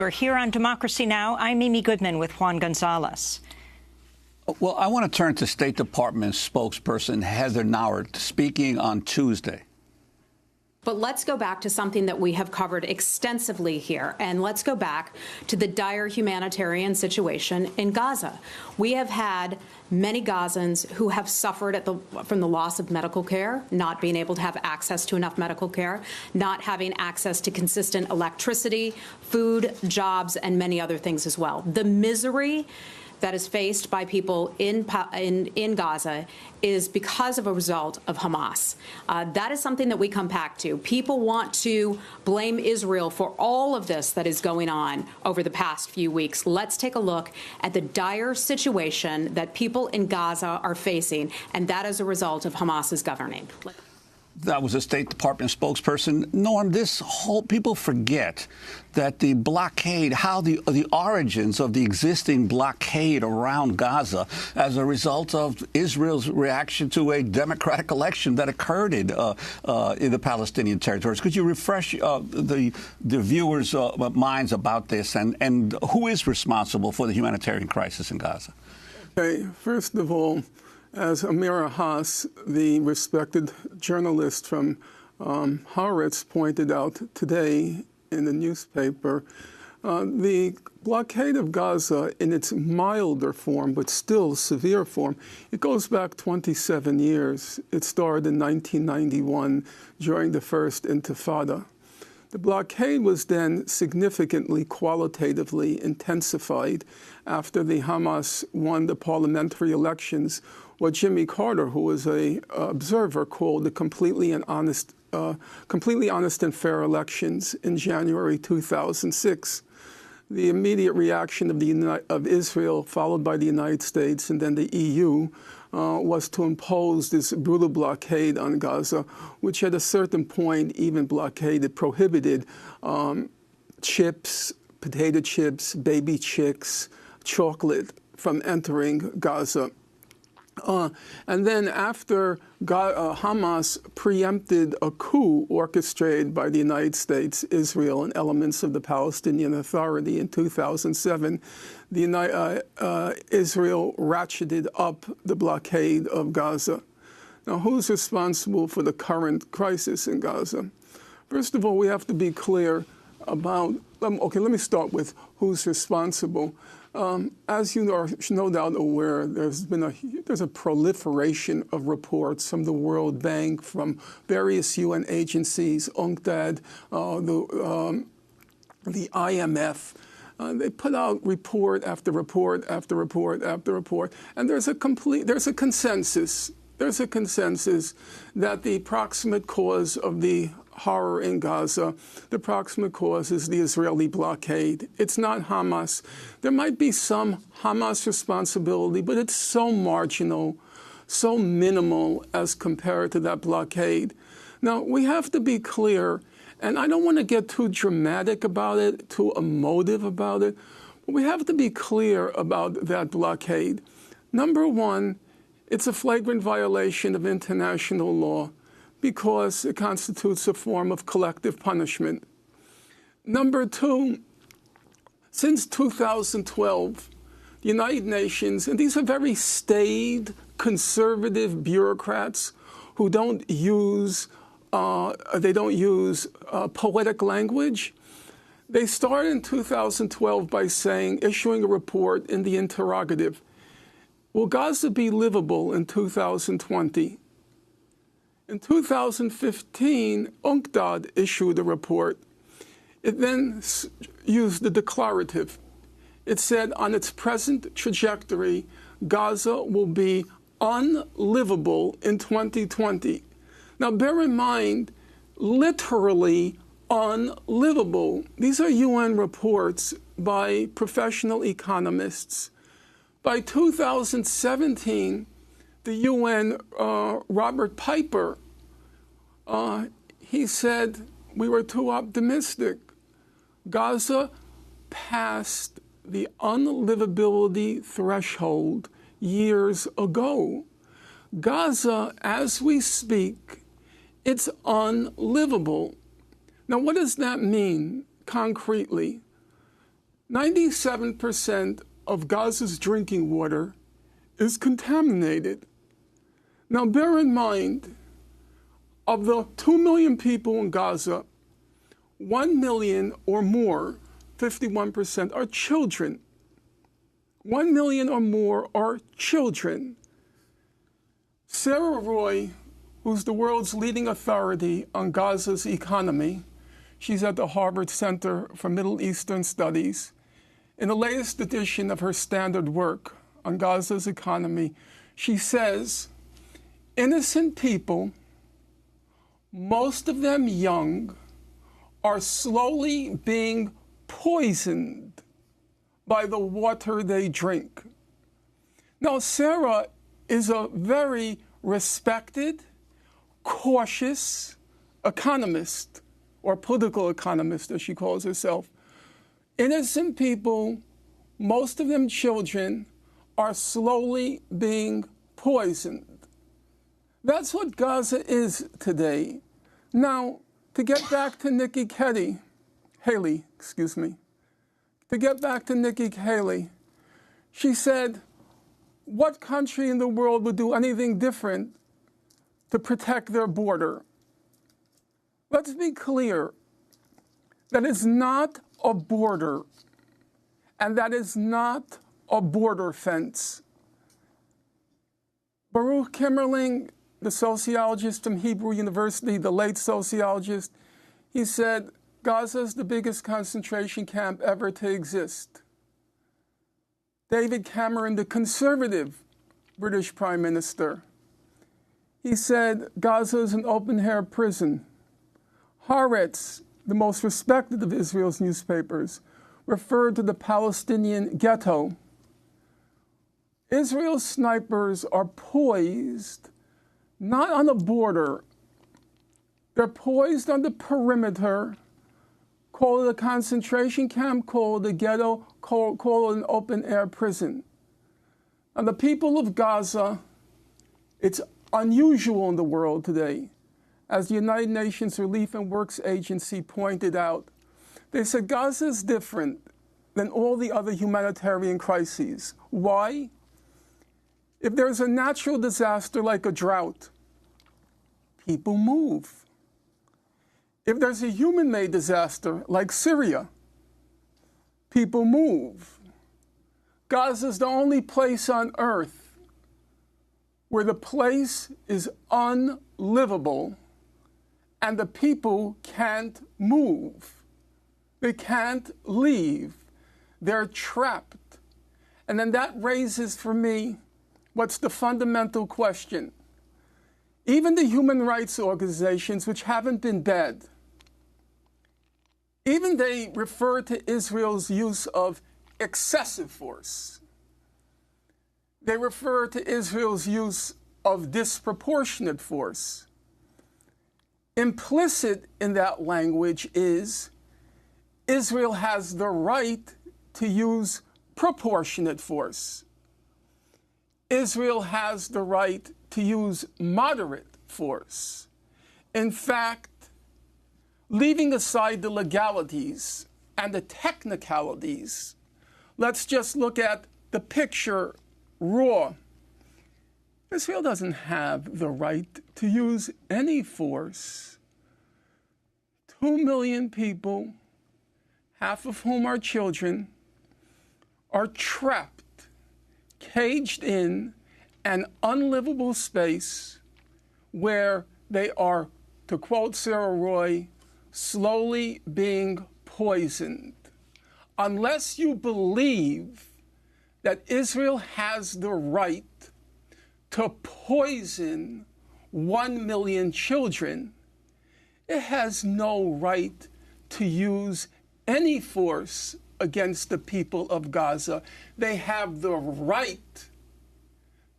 We're here on Democracy Now! I'm Mimi Goodman with Juan Gonzalez. Well, I want to turn to State Department spokesperson Heather Nauert speaking on Tuesday. But let's go back to something that we have covered extensively here, and let's go back to the dire humanitarian situation in Gaza. We have had many Gazans who have suffered from the loss of medical care, not being able to have access to enough medical care, not having access to consistent electricity, food, jobs, and many other things as well. The misery that is faced by people in Gaza is because of a result of Hamas. That is something that we come back to. People want to blame Israel for all of this that is going on over the past few weeks. Let's take a look at the dire situation that people in Gaza are facing, and that is a result of Hamas's governing. That was a State Department spokesperson. Norm, people forget that the blockade, how the origins of the existing blockade around Gaza as a result of Israel's reaction to a democratic election that occurred in the Palestinian territories. Could you refresh the viewers' minds about this and who is responsible for the humanitarian crisis in Gaza? Okay, first of all, as Amira Haas, the respected journalist from Haaretz, pointed out today in the newspaper, the blockade of Gaza in its milder form, but still severe form, it goes back 27 years. It started in 1991 during the First Intifada. The blockade was then significantly qualitatively intensified after the Hamas won the parliamentary elections, what Jimmy Carter, who was an observer, called the completely honest and fair elections in January 2006. The immediate reaction of Israel, followed by the United States and then the EU, was to impose this brutal blockade on Gaza, which at a certain point even prohibited chips, potato chips, baby chicks, chocolate from entering Gaza. And then after Hamas preempted a coup orchestrated by the United States, Israel, and elements of the Palestinian Authority in 2007, Israel ratcheted up the blockade of Gaza. Now, who's responsible for the current crisis in Gaza? First of all, we have to be clear about, okay, let me start with who's responsible. As you are no doubt aware, there's a proliferation of reports from the World Bank, from various UN agencies, UNCTAD, the IMF. They put out report after report after report after report, and there's a consensus. There's a consensus that the proximate cause of the horror in Gaza, the proximate cause is the Israeli blockade. It's not Hamas. There might be some Hamas responsibility, but it's so marginal, so minimal as compared to that blockade. Now, we have to be clear, and I don't want to get too dramatic about it, too emotive about it, but we have to be clear about that blockade. Number one, it's a flagrant violation of international law, because it constitutes a form of collective punishment. Number two, since 2012, the United Nations, and these are very staid, conservative bureaucrats who don't use poetic language. They started in 2012 by issuing a report in the interrogative, will Gaza be livable in 2020? In 2015, UNCTAD issued a report. It then used the declarative. It said on its present trajectory, Gaza will be unlivable in 2020. Now, bear in mind, literally unlivable. These are UN reports by professional economists. By 2017, the UN, Robert Piper, he said we were too optimistic. Gaza passed the unlivability threshold years ago. Gaza, as we speak, it's unlivable. Now, what does that mean concretely? 97% of Gaza's drinking water is contaminated. Now, bear in mind, of the 2 million people in Gaza, 1 million or more, 51%, are children. 1 million or more are children. Sarah Roy, who's the world's leading authority on Gaza's economy, she's at the Harvard Center for Middle Eastern Studies. In the latest edition of her standard work on Gaza's economy, she says, innocent people, most of them young, are slowly being poisoned by the water they drink. Now, Sarah is a very respected, cautious economist, or political economist, as she calls herself. Innocent people, most of them children, are slowly being poisoned. That's what Gaza is today. Now, to get back to Nikki Haley, to get back to Nikki Haley, she said, what country in the world would do anything different to protect their border? Let's be clear, that is not a border, and that is not a border fence. Baruch Kimmerling, the sociologist from Hebrew University, the late sociologist, he said, Gaza is the biggest concentration camp ever to exist. David Cameron, the conservative British Prime Minister, he said, Gaza is an open-air prison. Haaretz, the most respected of Israel's newspapers, referred to the Palestinian ghetto. Israel's snipers are poised not on a border. They're poised on the perimeter. Call it a concentration camp, call it a ghetto, call it an open-air prison. And the people of Gaza, it's unusual in the world today. As the United Nations Relief and Works Agency pointed out, they said Gaza is different than all the other humanitarian crises. Why? If there's a natural disaster like a drought, people move. If there's a human-made disaster like Syria, people move. Gaza is the only place on earth where the place is unlivable and the people can't move. They can't leave. They're trapped. And then that raises for me what's the fundamental question. Even the human rights organizations, which haven't been bad, even they refer to Israel's use of excessive force. They refer to Israel's use of disproportionate force. Implicit in that language is Israel has the right to use proportionate force. Israel has the right to use moderate force. In fact, leaving aside the legalities and the technicalities, let's just look at the picture raw. Israel doesn't have the right to use any force. 2 million people, half of whom are children, are trapped, caged in an unlivable space where they are, to quote Sarah Roy, slowly being poisoned. Unless you believe that Israel has the right to poison 1 million children, it has no right to use any force against the people of Gaza. They have the right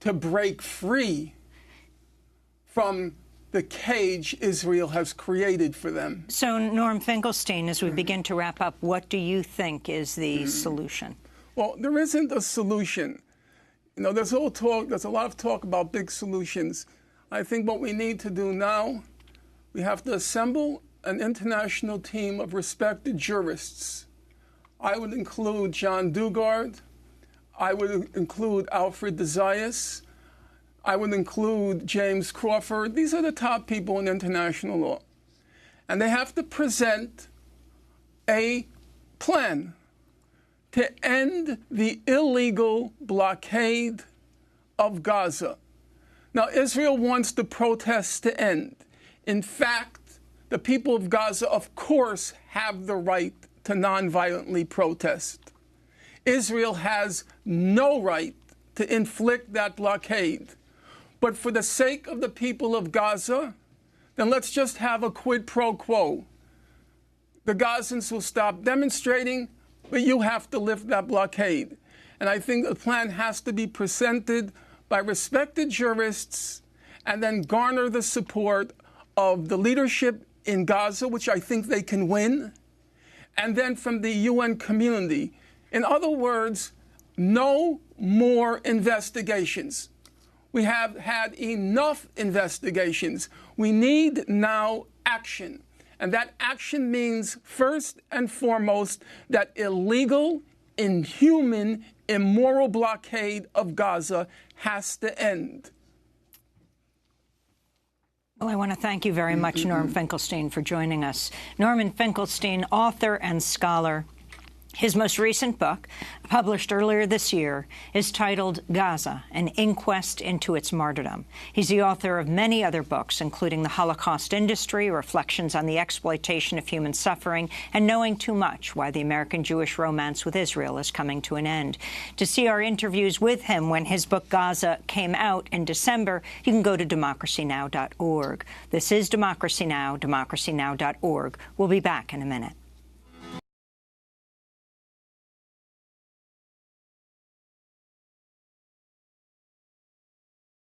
to break free from the cage Israel has created for them. So, Norm Finkelstein, as we begin to wrap up, what do you think is the solution? Well, there isn't a solution. You know, there's a lot of talk about big solutions. I think what we need to do now, we have to assemble an international team of respected jurists I would include John Dugard. I would include Alfred de Zayas. I would include James Crawford. These are the top people in international law. And they have to present a plan to end the illegal blockade of Gaza. Now, Israel wants the protests to end. In fact, the people of Gaza, of course, have the right to nonviolently protest. Israel has no right to inflict that blockade. But for the sake of the people of Gaza, then let's just have a quid pro quo. The Gazans will stop demonstrating, but you have to lift that blockade. And I think the plan has to be presented by respected jurists and then garner the support of the leadership in Gaza, which I think they can win, and then from the UN community. In other words, no more investigations. We have had enough investigations. We need now action. And that action means, first and foremost, that illegal, inhuman, immoral blockade of Gaza has to end. Well, I want to thank you very much, Norm Finkelstein, for joining us. Norman Finkelstein, author and scholar. His most recent book, published earlier this year, is titled Gaza, An Inquest into Its Martyrdom. He's the author of many other books, including The Holocaust Industry, Reflections on the Exploitation of Human Suffering, and Knowing Too Much, Why the American Jewish Romance with Israel is Coming to an End. To see our interviews with him when his book Gaza came out in December, you can go to democracynow.org. This is Democracy Now!, democracynow.org. We'll be back in a minute.